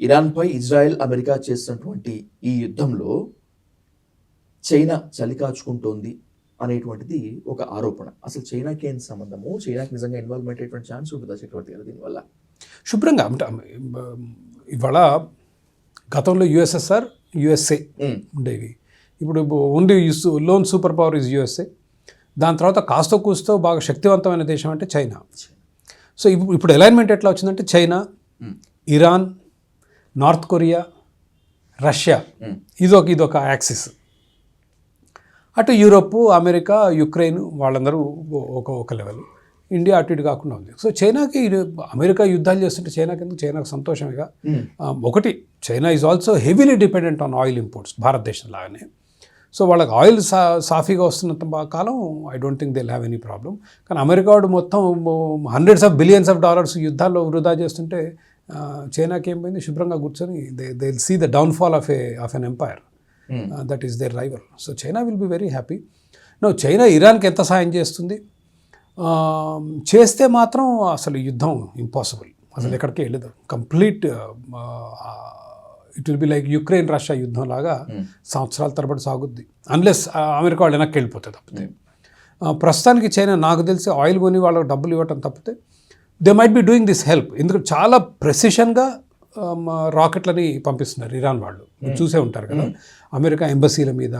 ఇరాన్పై Israel America చేస్తున్నటువంటి ఈ యుద్ధంలో చైనా చలి కాచుకుంటోంది అనేటువంటిది ఒక ఆరోపణ. అసలు చైనాకి ఏం సంబంధము, చైనాకి నిజంగా ఇన్వాల్వ్మెంట్ అయ్యేటువంటి ఛాన్స్ ఉంటుందా చక్రవర్తి గారు దీనివల్ల? శుభ్రంగా అంటే ఇవాళ గతంలో యుఎస్ఎస్ఆర్ యుఎస్ఏ ఉండేవి. ఇప్పుడు only loan super power is USA. దాని తర్వాత కాస్తో కూస్తో బాగా శక్తివంతమైన దేశం అంటే చైనా. సో ఇప్పుడు అలైన్మెంట్ ఎట్లా వచ్చిందంటే China, Iran, north Korea, Russia, ఇదొక యాక్సిస్. అటు యూరోప్, అమెరికా, యుక్రెయిన్ వాళ్ళందరూ ఒక లెవెల్. ఇండియా అటు ఇటు కాకుండా ఉంది. సో చైనాకి అమెరికా యుద్ధాలు చేస్తుంటే చైనాకు సంతోషమేగా. ఒకటి, China is also heavily dependent on oil imports భారతదేశం లాగానే. సో వాళ్ళకి ఆయిల్ సాఫీగా వస్తున్నంత కాలం I don't think they have any problem. కానీ అమెరికా వాడు మొత్తం $100 of billions యుద్ధాల్లో వృధా చేస్తుంటే చైనాకి ఏం పోయింది? శుభ్రంగా కూర్చొని they see the downfall of an empire. That is their rival. So China will be very happy. China ఇరాన్కి ఎంత సాయం చేస్తుంది? చేస్తే మాత్రం అసలు యుద్ధం ఇంపాసిబుల్, అసలు ఎక్కడికి వెళ్ళదు. Complete it will be like Ukraine Russia యుద్ధం లాగా సంవత్సరాల తరబడి సాగుద్ది, అన్లెస్ అమెరికా వాళ్ళు వెనక్కి వెళ్ళిపోతే తప్పితే. ప్రస్తుతానికి చైనా నాకు తెలిసి ఆయిల్ కొని వాళ్ళకి డబ్బులు ఇవ్వటం తప్పితే they might be doing this help. ఎందుకంటే చాలా ప్రెసిషన్గా రాకెట్లని పంపిస్తున్నారు ఇరాన్ వాళ్ళు. చూసే ఉంటారు కదా, అమెరికా ఎంబసీల మీద,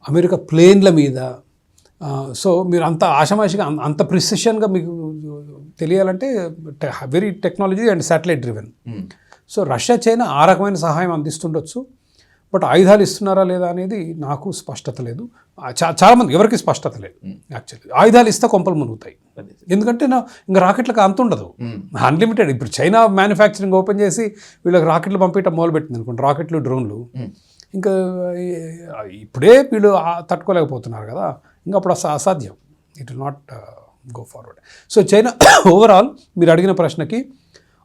అమెరికా ప్లేన్ల మీద. సో మీరు అంత ఆషమాషిగా అంత ప్రిసిషన్గా మీకు తెలియాలంటే very technology and satellite driven. So Russia, China ఆ రకమైన సహాయం అందిస్తుండొచ్చు. బట్ ఆయుధాలు ఇస్తున్నారా లేదా అనేది నాకు స్పష్టత లేదు. చాలామంది ఎవరికి స్పష్టత లేదు యాక్చువల్లీ. ఆయుధాలు ఇస్తే కొంపలు మునుగుతాయి. ఎందుకంటే ఇంకా రాకెట్లకు అంత ఉండదు, అన్లిమిటెడ్. ఇప్పుడు చైనా మ్యానుఫ్యాక్చరింగ్ ఓపెన్ చేసి వీళ్ళకి రాకెట్లు పంపించడం మొదలుపెట్టింది అనుకోండి, రాకెట్లు, డ్రోన్లు. ఇంకా ఇప్పుడే వీళ్ళు తట్టుకోలేకపోతున్నారు కదా, ఇంకా అప్పుడు అసాధ్యం. It will not go forward. So China overall మీరు అడిగిన ప్రశ్నకి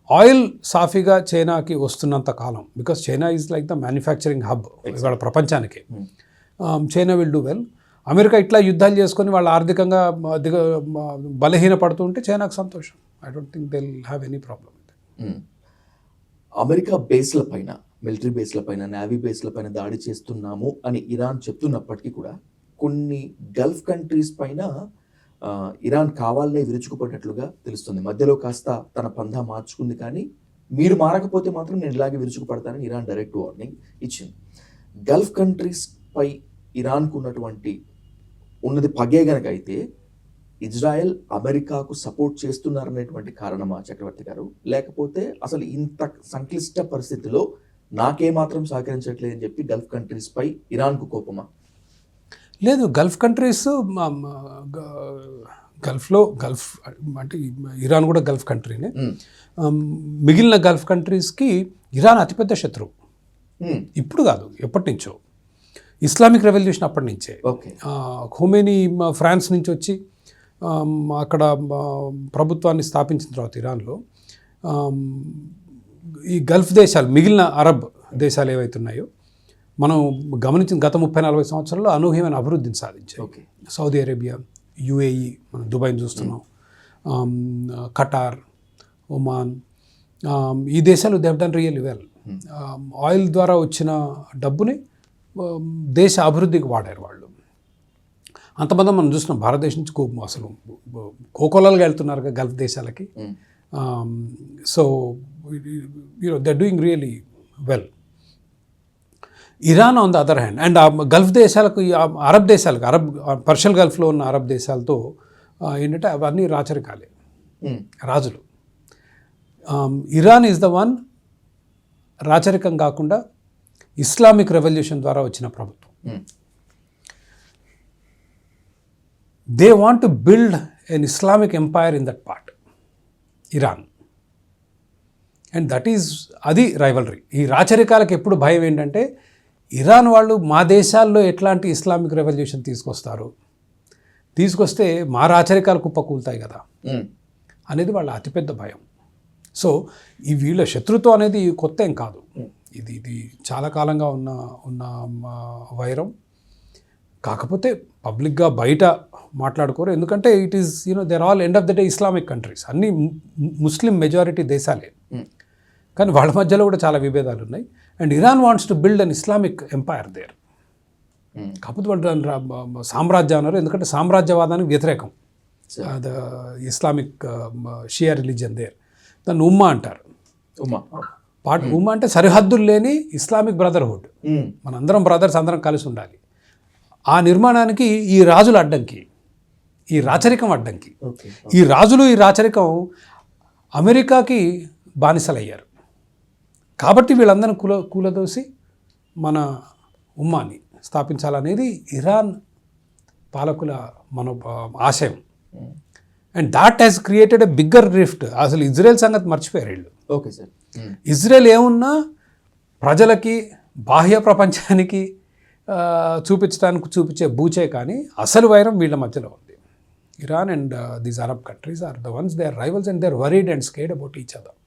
ఆయిల్ సాఫీగా చైనాకి వస్తున్నంత కాలం, because China is like the manufacturing hub ఇవాళ ప్రపంచానికి, China will do well. America ఇట్లా యుద్ధాలు చేసుకొని వాళ్ళు ఆర్థికంగా బలహీన పడుతుంటే చైనాకు సంతోషం. I don't think they will have any problem. America బేస్ల పైన, మిలిటరీ బేస్ల పైన, నేవీ బేస్ల పైన దాడి చేస్తున్నాము అని ఇరాన్ చెప్తున్నప్పటికీ కూడా కొన్ని గల్ఫ్ కంట్రీస్ పైన ఇరాన్ కావాలనే విరుచుకుపడినట్లుగా తెలుస్తుంది. మధ్యలో కాస్త తన పందా మార్చుకుంది, కానీ మీరు మారకపోతే మాత్రం నేను ఇలాగే విరుచుకుపడతానని ఇరాన్ డైరెక్ట్ వార్నింగ్ ఇచ్చింది. గల్ఫ్ కంట్రీస్ పై ఇరాన్కు ఉన్నది పగే గనక అయితే ఇజ్రాయెల్ అమెరికాకు సపోర్ట్ చేస్తున్నారనేటువంటి కారణమా చక్రవర్తి గారు? లేకపోతే అసలు ఇంత సంక్లిష్ట పరిస్థితిలో నాకేమాత్రం సహకరించట్లేదు అని చెప్పి గల్ఫ్ కంట్రీస్ పై ఇరాన్కు కోపమా? లేదు, గల్ఫ్ కంట్రీస్, గల్ఫ్ అంటే ఇరాన్ కూడా గల్ఫ్ కంట్రీనే. మిగిలిన గల్ఫ్ కంట్రీస్కి ఇరాన్ అతిపెద్ద శత్రువు. ఇప్పుడు కాదు, ఎప్పటి నుంచో. ఇస్లామిక్ రెవల్యూషన్ అప్పటి నుంచే. ఖొమేనీ ఫ్రాన్స్ నుంచి వచ్చి అక్కడ ప్రభుత్వాన్ని స్థాపించిన తర్వాత ఇరాన్లో ఈ గల్ఫ్ దేశాలు, మిగిలిన అరబ్ దేశాలు ఏవైతున్నాయో మనం గమనించిన గత 30-40 సంవత్సరాల్లో అనూహ్యమైన అభివృద్ధిని సాధించాయి. సౌదీ అరేబియా, యుఏఈ, మనం దుబాయ్ని చూస్తున్నాం, ఖటార్, ఒమాన్, ఈ దేశాలు they have done really well. Oil ద్వారా వచ్చిన డబ్బుని దేశ అభివృద్ధికి వాడారు వాళ్ళు. అంతమంది మనం చూస్తున్నాం భారతదేశం నుంచి అసలు కోకొల్లలుగా వెళ్తున్నారు గల్ఫ్ దేశాలకి. So they are doing really well. Iran on the other hand, and Gulf దేశాలకు, అరబ్ పర్షియన్ గల్ఫ్లో ఉన్న అరబ్ దేశాలతో ఏంటంటే అవన్నీ రాచరికాలే, రాజులు. ఇరాన్ ఈజ్ ద వన్ రాచరికం కాకుండా ఇస్లామిక్ రెవల్యూషన్ ద్వారా వచ్చిన ప్రభుత్వం. They want to build an Islamic empire in that part, Iran. And that is, అది రైవలరీ. ఈ రాచరికాలకు ఎప్పుడు భయం ఏంటంటే ఇరాన్ వాళ్ళు మా దేశాల్లో ఎట్లాంటి ఇస్లామిక్ రెవల్యూషన్ తీసుకొస్తే మా రాచరికాలు కుప్పకూలుతాయి కదా అనేది వాళ్ళ అతిపెద్ద భయం. సో ఈ వీళ్ళ శత్రుత్వం అనేది కొత్త ఏం కాదు, ఇది చాలా కాలంగా ఉన్న వైరం. కాకపోతే పబ్లిక్గా బయట మాట్లాడుకోరు, ఎందుకంటే it is there all end of the day Islamic countries, అన్నీ ముస్లిం మెజారిటీ దేశాలే. కానీ వాళ్ళ మధ్యలో కూడా చాలా విభేదాలు ఉన్నాయి. And Iran wants to build an Islamic empire there. కాకపోతే వాళ్ళు దాన్ని సామ్రాజ్యం అన్నారు, ఎందుకంటే సామ్రాజ్యవాదానికి వ్యతిరేకం. అది ఇస్లామిక్ షియా రిలీజియన్ దేర్. దాన్ని ఉమ్మా అంటారు. ఉమ్మా అంటే సరిహద్దులు లేని ఇస్లామిక్ బ్రదర్హుడ్. మనందరం బ్రదర్స్, అందరం కలిసి ఉండాలి. ఆ నిర్మాణానికి ఈ రాజుల అడ్డంకి, ఈ రాచరికం అడ్డంకి. ఈ రాజులు, ఈ రాచరికం అమెరికాకి బానిసలయ్యారు. కాబట్టి వీళ్ళందరినీ కూలదోసి మన ఉమ్మాని స్థాపించాలనేది ఇరాన్ పాలకుల ఆశయం. And that has created a bigger rift. అసలు ఇజ్రాయెల్ సంగతి మర్చిపోయారు వీళ్ళు. Okay sir. ఇజ్రాయెల్ ఏమున్నా ప్రజలకి, బాహ్య ప్రపంచానికి చూపించే బూచే, కానీ అసలు వైరం వీళ్ళ మధ్యలో ఉంది. Iran and these Arab countries are the ones, they are rivals and they are worried and scared about each other.